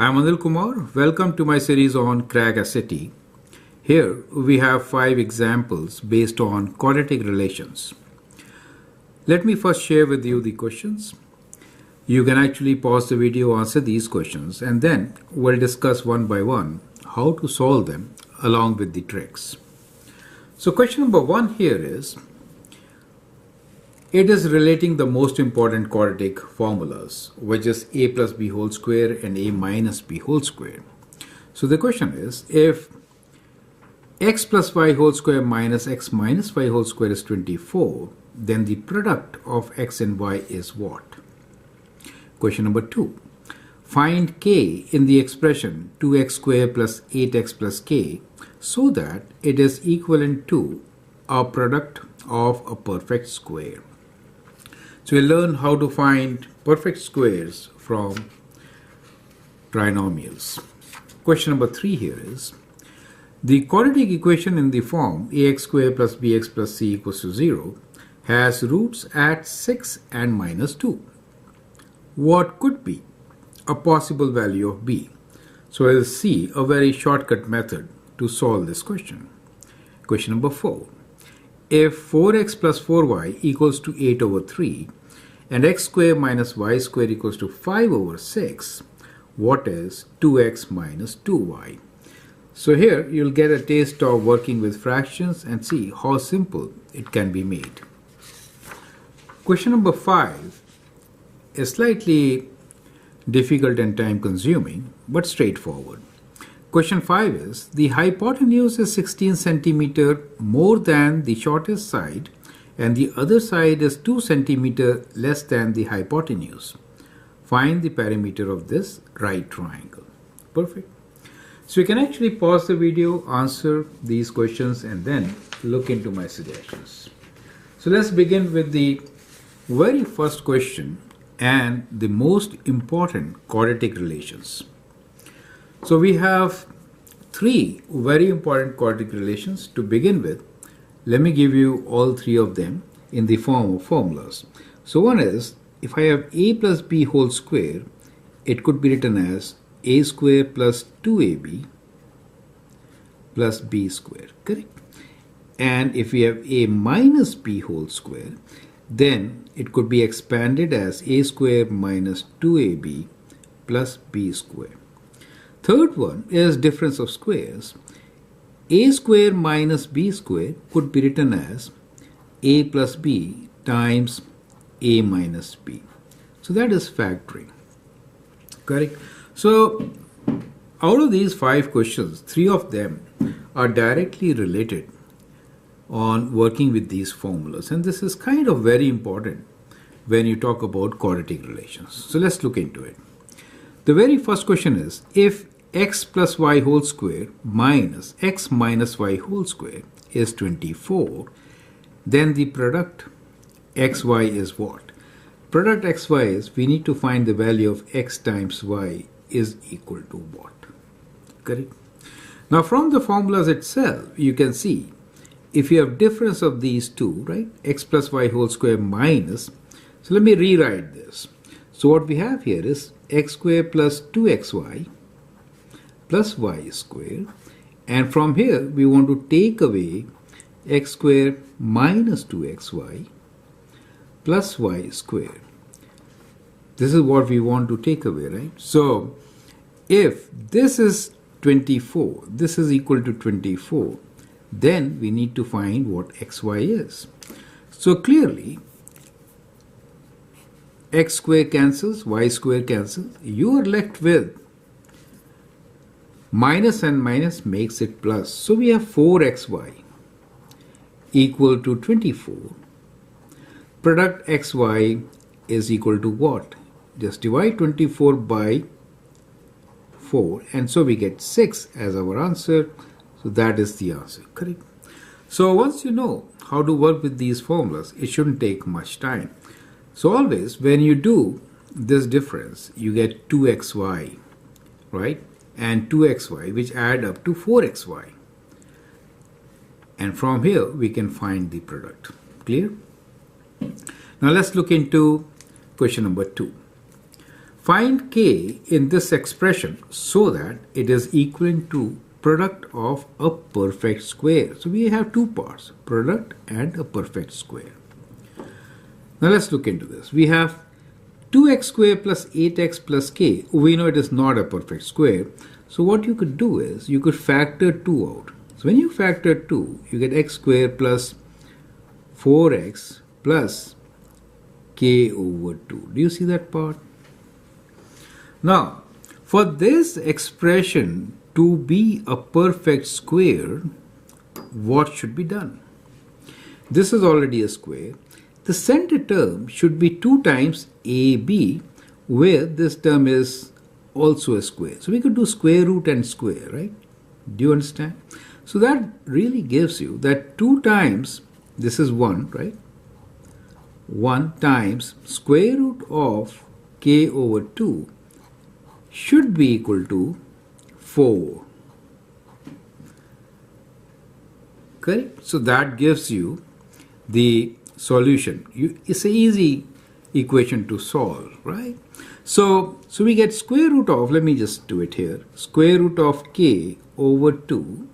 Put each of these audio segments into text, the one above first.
I'm Anil Kumar. Welcome to my series on Crack a City. Here we have 5 examples based on quadratic relations. Let me first share with you the questions. You can actually pause the video, answer these questions, and then we'll discuss one by one how to solve them along with the tricks. So question number 1 here is, it is relating the most important quadratic formulas, which is a plus b whole square and a minus b whole square. So the question is, if x plus y whole square minus x minus y whole square is 24, then the product of x and y is what? Question number 2. Find k in the expression 2x square plus 8x plus k so that it is equivalent to a product of a perfect square. So we'll learn how to find perfect squares from trinomials. Question number 3 here is, the quadratic equation in the form ax square plus bx plus c equals to 0 has roots at 6 and minus 2. What could be a possible value of b? So we'll see a very shortcut method to solve this question. Question number 4. If 4x plus 4y equals to 8 over 3 and x square minus y square equals to 5 over 6, what is 2x minus 2y? So here you'll get a taste of working with fractions and see how simple it can be made. Question number 5 is slightly difficult and time consuming but straightforward. Question 5 is, the hypotenuse is 16 centimeter more than the shortest side and the other side is 2 centimeter less than the hypotenuse. Find the perimeter of this right triangle. Perfect. So you can actually pause the video, answer these questions, and then look into my suggestions. So let's begin with the very first question and the most important quadratic relations. So we have 3 very important quadratic relations to begin with. Let me give you all 3 of them in the form of formulas. So one is, if I have a plus b whole square, it could be written as a square plus 2ab plus b square, correct? And if we have a minus b whole square, then it could be expanded as a square minus 2ab plus b square. Third one is difference of squares. A square minus b square could be written as a plus b times a minus b. So that is factoring, correct? So out of these 5 questions, 3 of them are directly related on working with these formulas, and this is kind of very important when you talk about quadratic relations. So let's look into it. The very first question is, if x plus y whole square minus x minus y whole square is 24, then the product xy is what? Product xy is, we need to find the value of x times y is equal to what? Correct? Now from the formulas itself, you can see if you have difference of these two, right? X plus y whole square minus, so let me rewrite this. So what we have here is x square plus 2xy plus y square, and from here we want to take away x square minus 2xy plus y square. This is what we want to take away, right? So if this is 24, this is equal to 24, then we need to find what xy is. So clearly x square cancels, y square cancels, you are left with minus and minus makes it plus. So we have 4xy equal to 24. Product xy is equal to what? Just divide 24 by 4, and so we get 6 as our answer. So that is the answer, correct? So once you know how to work with these formulas, it shouldn't take much time. So always when you do this difference, you get 2xy, right? And 2xy, which add up to 4xy. And from here we can find the product. Clear? Now let's look into question number 2. Find k in this expression so that it is equivalent to product of a perfect square. So we have two parts, product and a perfect square. Now let's look into this. We have 2x squared plus 8x plus k. We know it is not a perfect square. So what you could do is you could factor 2 out. So when you factor 2, you get x squared plus 4x plus k over 2. Do you see that part? Now, for this expression to be a perfect square, what should be done? This is already a square. The center term should be 2 times ab, where this term is also a square. So we could do square root and square, right? Do you understand? So that really gives you that 2 times, this is 1, right? 1 times square root of k over 2 should be equal to 4. Correct? So that gives you the solution. It's an easy equation to solve, right? So we get square root of, let me just do it here, square root of k over 2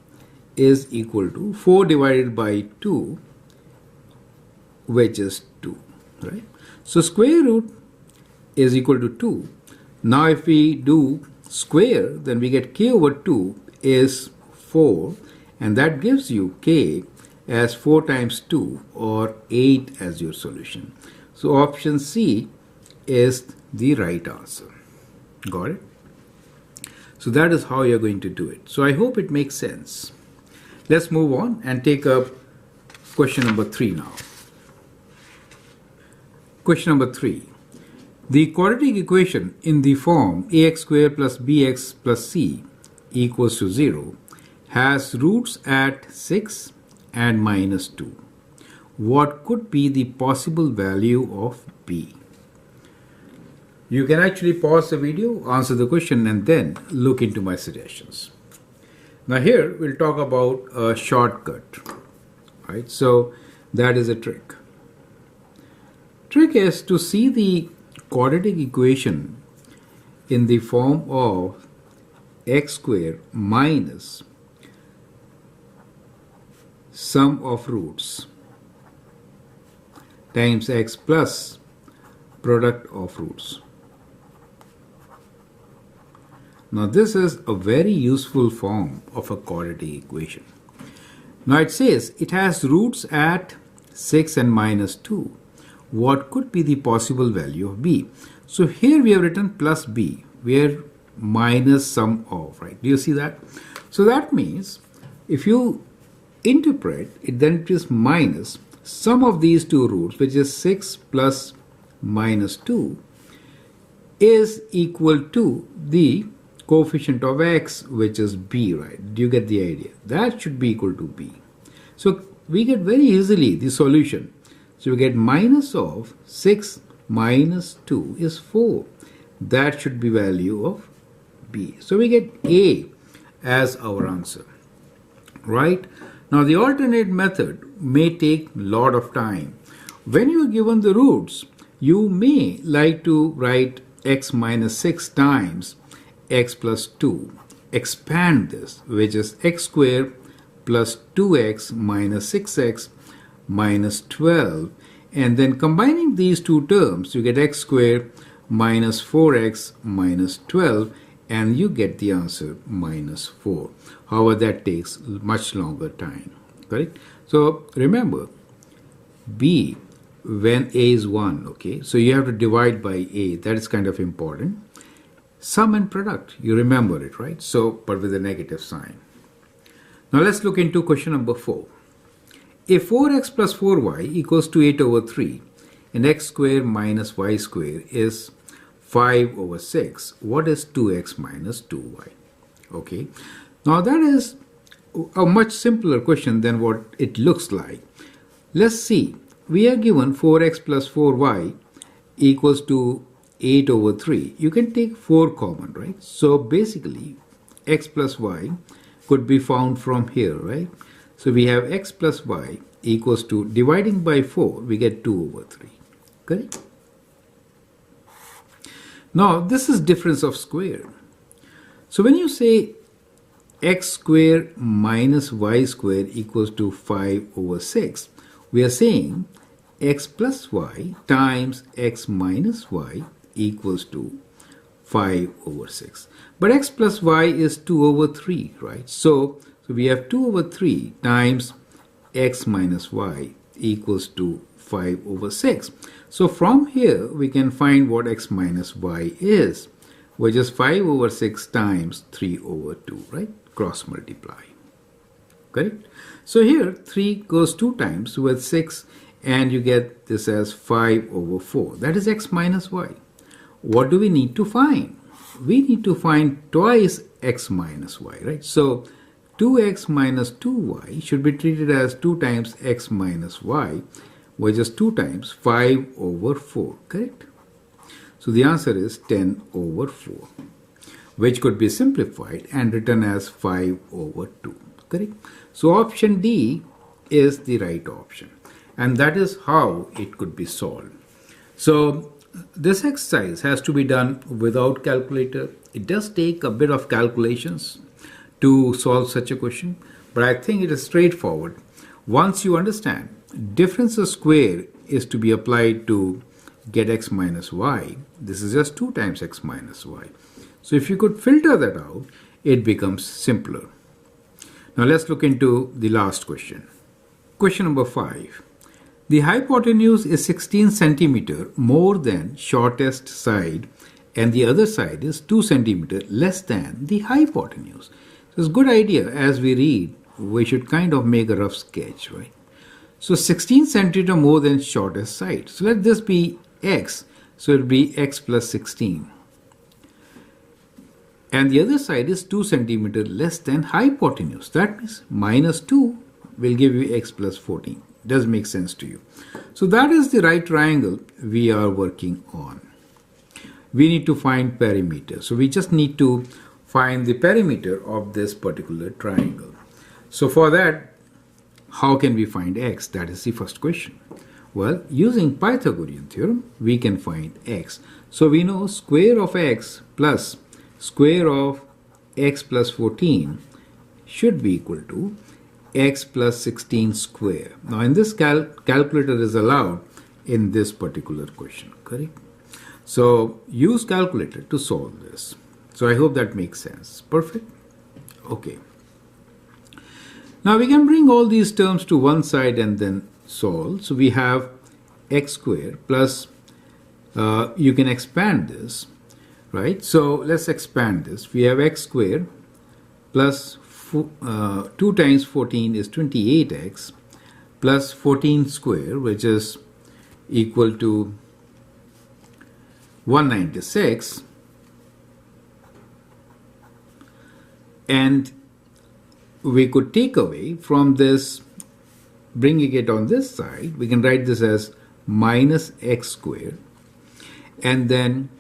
is equal to 4 divided by 2, which is 2, right? So square root is equal to 2. Now if we do square, then we get k over 2 is 4, and that gives you k as 4 times 2 or 8 as your solution. So option C is the right answer. Got it? So that is how you're going to do it. So I hope it makes sense. Let's move on and take up question number 3 now. Question number 3. The quadratic equation in the form ax squared plus bx plus c equals to 0 has roots at 6 and minus 2. What could be the possible value of b? You can actually pause the video, answer the question, and then look into my suggestions. Now here we'll talk about a shortcut, right? So that is a trick. Trick is to see the quadratic equation in the form of x squared minus sum of roots times x plus product of roots. Now this is a very useful form of a quadratic equation. Now it says it has roots at 6 and minus 2. What could be the possible value of b? So here we have written plus b, where minus sum of, right? Do you see that? So that means if you interpret it, then it is minus sum of these two roots, which is 6 plus minus 2, is equal to the coefficient of x, which is b, right? Do you get the idea? That should be equal to b. So we get very easily the solution. So we get minus of 6 minus 2 is 4. That should be value of b. So we get a as our answer, right? Now the alternate method may take a lot of time. When you are given the roots, you may like to write x minus 6 times x plus 2. Expand this, which is x squared plus 2x minus 6x minus 12, and then combining these two terms you get x squared minus 4x minus 12, and you get the answer minus 4. However, that takes much longer time, correct? So remember, b when a is 1, okay, so you have to divide by a. That is kind of important. Sum and product, you remember it, right? So but with a negative sign. Now let's look into question number 4. If 4x plus 4y equals to 8 over 3 and x squared minus y squared is 5 over 6, what is 2x minus 2y? Okay, now that is a much simpler question than what it looks like. Let's see, we are given 4x plus 4y equals to 8 over 3. You can take 4 common, right? So basically x plus y could be found from here, right? So we have x plus y equals to, dividing by 4, we get 2 over 3. Correct? Now this is difference of square. So when you say x square minus y square equals to 5 over 6, we are saying x plus y times x minus y equals to 5 over 6. But x plus y is 2 over 3, right? So we have 2 over 3 times x minus y equals to 5 over 6. So from here we can find what x minus y is, which is 5 over 6 times 3 over 2, right? Cross multiply. Correct? So here 3 goes 2 times with 6 and you get this as 5 over 4. That is x minus y. What do we need to find? We need to find twice x minus y, right? So 2x minus 2y should be treated as 2 times x minus y, which is 2 times 5 over 4, correct? So the answer is 10 over 4, which could be simplified and written as 5 over 2, correct? So option D is the right option, and that is how it could be solved. So this exercise has to be done without calculator. It does take a bit of calculations to solve such a question, but I think it is straightforward. Once you understand difference of square is to be applied to get x minus y, this is just 2 times x minus y. So if you could filter that out, it becomes simpler. Now let's look into the last question. Question number 5. The hypotenuse is 16 centimeter more than shortest side and the other side is 2 centimeter less than the hypotenuse. So it's a good idea as we read, we should kind of make a rough sketch, right? So 16 centimeter more than shortest side. So let this be x. So it will be x plus 16. And the other side is 2 centimeter less than hypotenuse. That means minus 2 will give you x plus 14. Does make sense to you. So that is the right triangle we are working on. We need to find perimeter. So we just need to find the perimeter of this particular triangle. So for that, how can we find x? That is the first question. Well, using Pythagorean theorem, we can find x. So we know square of x plus square of x plus 14 should be equal to x plus 16 square. Now in this calculator is allowed in this particular question, correct? So use calculator to solve this. So I hope that makes sense. Perfect. Okay. Now we can bring all these terms to one side and then solve. So we have x square plus, you can expand this, right? So let's expand this. We have x square plus 2 times 14 is 28x plus 14 square, which is equal to 196, and we could take away from this, bringing it on this side, we can write this as minus x squared, and then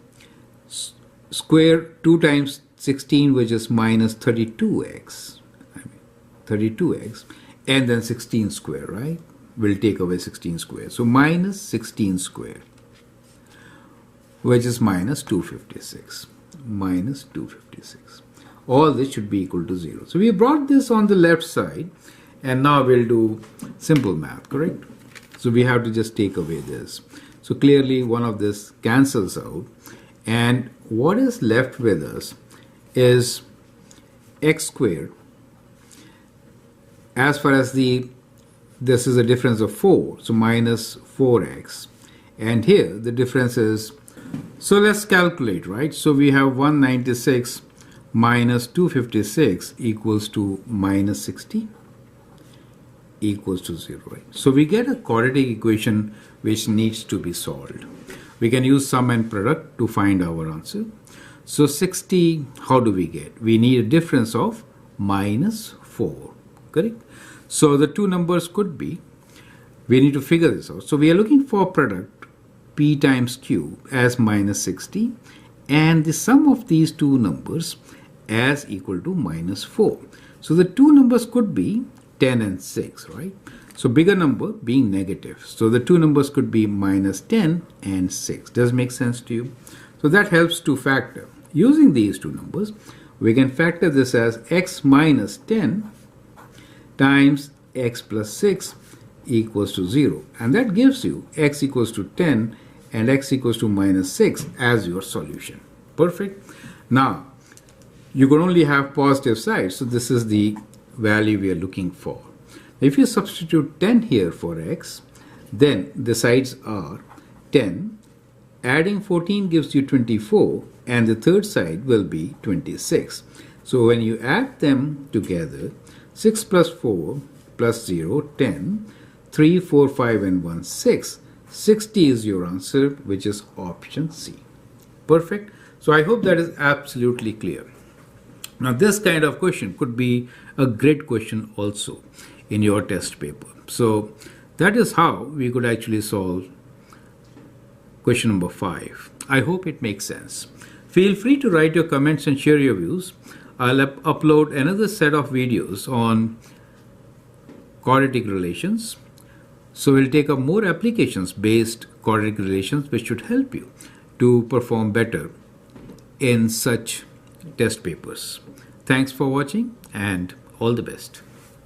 square 2 times 16, which is minus 32x, and then 16 square, right? We'll take away 16 square. So minus 16 square, which is minus 256. Minus 256. All this should be equal to 0. So we brought this on the left side, and now we'll do simple math, correct? So we have to just take away this. So clearly one of this cancels out, and what is left with us is x squared. As far as this is a difference of 4, so minus 4x, and here the difference is, so let's calculate, right? So we have 196 minus 256 equals to minus 60 equals to 0, right? So we get a quadratic equation which needs to be solved. We can use sum and product to find our answer. So 60, how do we get? We need a difference of minus 4, correct? So the two numbers could be, we need to figure this out. So we are looking for product p times q as minus 60 and the sum of these two numbers as equal to minus 4. So the two numbers could be 10 and 6, right? So bigger number being negative. So the two numbers could be minus 10 and 6. Does make sense to you? So that helps to factor. Using these two numbers, we can factor this as x minus 10 times x plus 6 equals to 0. And that gives you x equals to 10 and x equals to minus 6 as your solution. Perfect. Now, you can only have positive sides, so this is the value we are looking for. If you substitute 10 here for x, then the sides are 10. Adding 14 gives you 24, and the third side will be 26. So when you add them together, 6 plus 4 plus 0, 10, 3, 4, 5, and 1, 6. 60 is your answer, which is option C. Perfect. So I hope that is absolutely clear. Now this kind of question could be a great question also in your test paper. So that is how we could actually solve question number 5. I hope it makes sense. Feel free to write your comments and share your views. I'll upload another set of videos on quadratic relations. So we'll take up more applications based quadratic relations, which should help you to perform better in such test papers. Thanks for watching and all the best.